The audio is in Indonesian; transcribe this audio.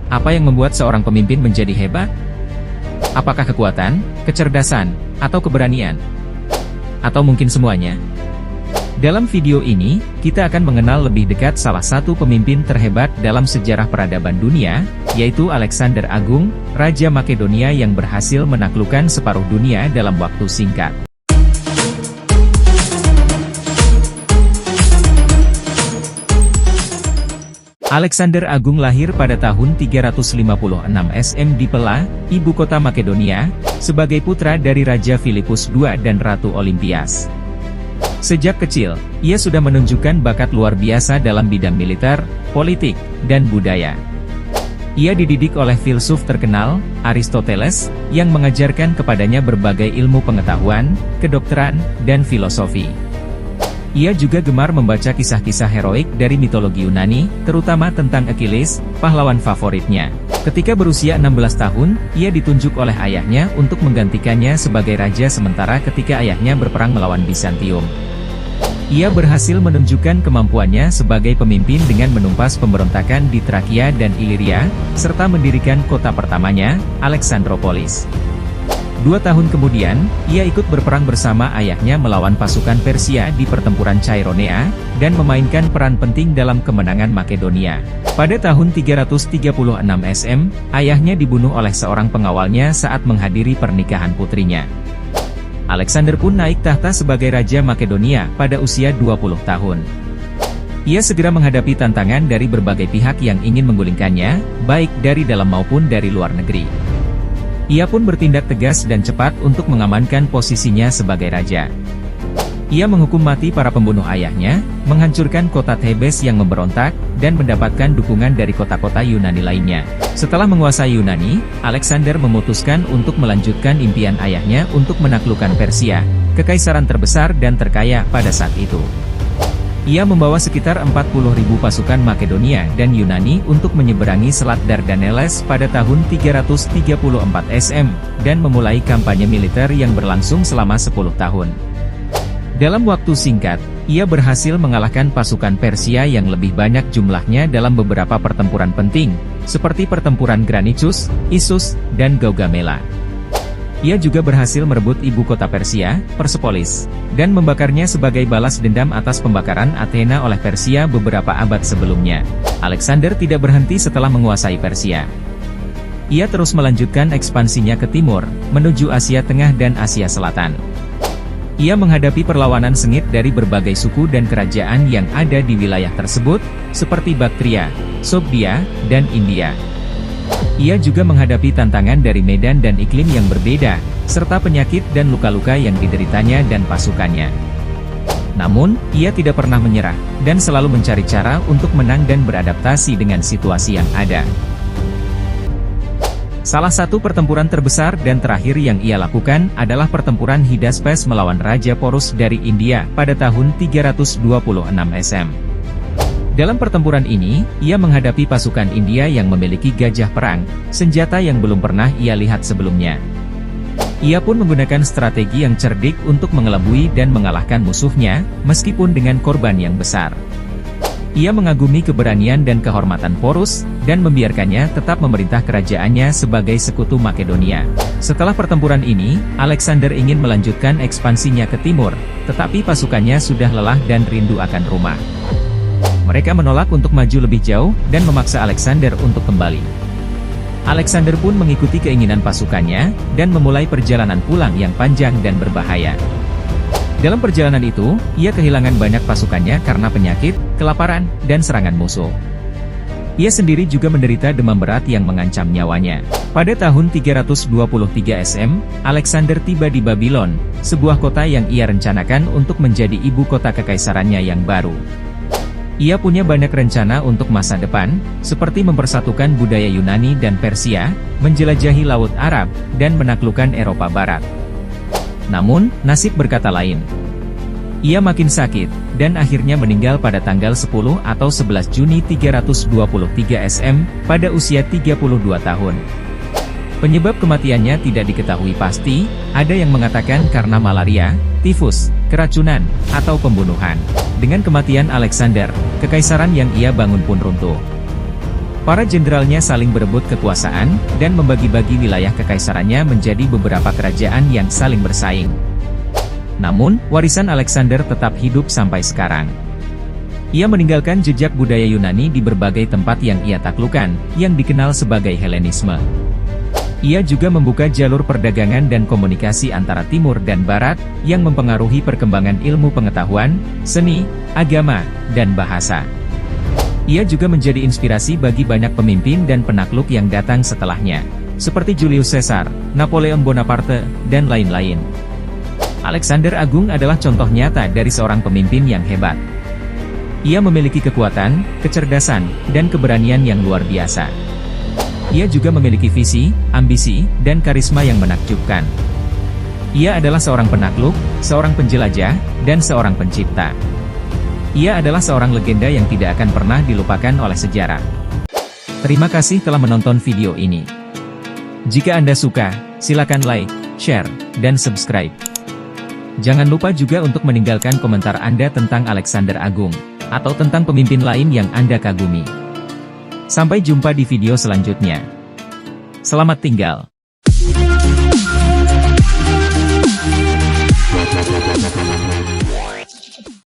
Apa yang membuat seorang pemimpin menjadi hebat? Apakah kekuatan, kecerdasan, atau keberanian? Atau mungkin semuanya? Dalam video ini, kita akan mengenal lebih dekat salah satu pemimpin terhebat dalam sejarah peradaban dunia, yaitu Alexander Agung, Raja Makedonia yang berhasil menaklukkan separuh dunia dalam waktu singkat. Alexander Agung lahir pada tahun 356 SM di Pella, ibu kota Makedonia, sebagai putra dari Raja Filipus II dan Ratu Olimpias. Sejak kecil, ia sudah menunjukkan bakat luar biasa dalam bidang militer, politik, dan budaya. Ia dididik oleh filsuf terkenal, Aristoteles, yang mengajarkan kepadanya berbagai ilmu pengetahuan, kedokteran, dan filosofi. Ia juga gemar membaca kisah-kisah heroik dari mitologi Yunani, terutama tentang Achilles, pahlawan favoritnya. Ketika berusia 16 tahun, ia ditunjuk oleh ayahnya untuk menggantikannya sebagai raja sementara ketika ayahnya berperang melawan Bizantium. Ia berhasil menunjukkan kemampuannya sebagai pemimpin dengan menumpas pemberontakan di Trakia dan Iliria, serta mendirikan kota pertamanya, Alexandropolis. 2 tahun kemudian, ia ikut berperang bersama ayahnya melawan pasukan Persia di pertempuran Chaironea, dan memainkan peran penting dalam kemenangan Makedonia. Pada tahun 336 SM, ayahnya dibunuh oleh seorang pengawalnya saat menghadiri pernikahan putrinya. Alexander pun naik tahta sebagai Raja Makedonia pada usia 20 tahun. Ia segera menghadapi tantangan dari berbagai pihak yang ingin menggulingkannya, baik dari dalam maupun dari luar negeri. Ia pun bertindak tegas dan cepat untuk mengamankan posisinya sebagai raja. Ia menghukum mati para pembunuh ayahnya, menghancurkan kota Thebes yang memberontak, dan mendapatkan dukungan dari kota-kota Yunani lainnya. Setelah menguasai Yunani, Alexander memutuskan untuk melanjutkan impian ayahnya untuk menaklukkan Persia, kekaisaran terbesar dan terkaya pada saat itu. Ia membawa sekitar 40.000 pasukan Makedonia dan Yunani untuk menyeberangi Selat Dardaneles pada tahun 334 SM, dan memulai kampanye militer yang berlangsung selama 10 tahun. Dalam waktu singkat, ia berhasil mengalahkan pasukan Persia yang lebih banyak jumlahnya dalam beberapa pertempuran penting, seperti pertempuran Granicus, Issus, dan Gaugamela. Ia juga berhasil merebut ibu kota Persia, Persepolis, dan membakarnya sebagai balas dendam atas pembakaran Athena oleh Persia beberapa abad sebelumnya. Alexander tidak berhenti setelah menguasai Persia. Ia terus melanjutkan ekspansinya ke timur, menuju Asia Tengah dan Asia Selatan. Ia menghadapi perlawanan sengit dari berbagai suku dan kerajaan yang ada di wilayah tersebut, seperti Baktria, Sogdia, dan India. Ia juga menghadapi tantangan dari medan dan iklim yang berbeda, serta penyakit dan luka-luka yang dideritanya dan pasukannya. Namun, ia tidak pernah menyerah, dan selalu mencari cara untuk menang dan beradaptasi dengan situasi yang ada. Salah satu pertempuran terbesar dan terakhir yang ia lakukan adalah pertempuran Hydaspes melawan Raja Porus dari India pada tahun 326 SM. Dalam pertempuran ini, ia menghadapi pasukan India yang memiliki gajah perang, senjata yang belum pernah ia lihat sebelumnya. Ia pun menggunakan strategi yang cerdik untuk mengelabui dan mengalahkan musuhnya, meskipun dengan korban yang besar. Ia mengagumi keberanian dan kehormatan Porus, dan membiarkannya tetap memerintah kerajaannya sebagai sekutu Makedonia. Setelah pertempuran ini, Alexander ingin melanjutkan ekspansinya ke timur, tetapi pasukannya sudah lelah dan rindu akan rumah. Mereka menolak untuk maju lebih jauh, dan memaksa Alexander untuk kembali. Alexander pun mengikuti keinginan pasukannya, dan memulai perjalanan pulang yang panjang dan berbahaya. Dalam perjalanan itu, ia kehilangan banyak pasukannya karena penyakit, kelaparan, dan serangan musuh. Ia sendiri juga menderita demam berat yang mengancam nyawanya. Pada tahun 323 SM, Alexander tiba di Babylon, sebuah kota yang ia rencanakan untuk menjadi ibu kota kekaisarannya yang baru. Ia punya banyak rencana untuk masa depan, seperti mempersatukan budaya Yunani dan Persia, menjelajahi Laut Arab, dan menaklukkan Eropa Barat. Namun, nasib berkata lain. Ia makin sakit, dan akhirnya meninggal pada tanggal 10 atau 11 Juni 323 SM, pada usia 32 tahun. Penyebab kematiannya tidak diketahui pasti, ada yang mengatakan karena malaria, tifus, keracunan, atau pembunuhan. Dengan kematian Alexander, kekaisaran yang ia bangun pun runtuh. Para jenderalnya saling berebut kekuasaan, dan membagi-bagi wilayah kekaisarannya menjadi beberapa kerajaan yang saling bersaing. Namun, warisan Alexander tetap hidup sampai sekarang. Ia meninggalkan jejak budaya Yunani di berbagai tempat yang ia taklukkan, yang dikenal sebagai Helenisme. Ia juga membuka jalur perdagangan dan komunikasi antara timur dan barat, yang mempengaruhi perkembangan ilmu pengetahuan, seni, agama, dan bahasa. Ia juga menjadi inspirasi bagi banyak pemimpin dan penakluk yang datang setelahnya, seperti Julius Caesar, Napoleon Bonaparte, dan lain-lain. Alexander Agung adalah contoh nyata dari seorang pemimpin yang hebat. Ia memiliki kekuatan, kecerdasan, dan keberanian yang luar biasa. Ia juga memiliki visi, ambisi, dan karisma yang menakjubkan. Ia adalah seorang penakluk, seorang penjelajah, dan seorang pencipta. Ia adalah seorang legenda yang tidak akan pernah dilupakan oleh sejarah. Terima kasih telah menonton video ini. Jika Anda suka, silakan like, share, dan subscribe. Jangan lupa juga untuk meninggalkan komentar Anda tentang Alexander Agung, atau tentang pemimpin lain yang Anda kagumi. Sampai jumpa di video selanjutnya. Selamat tinggal.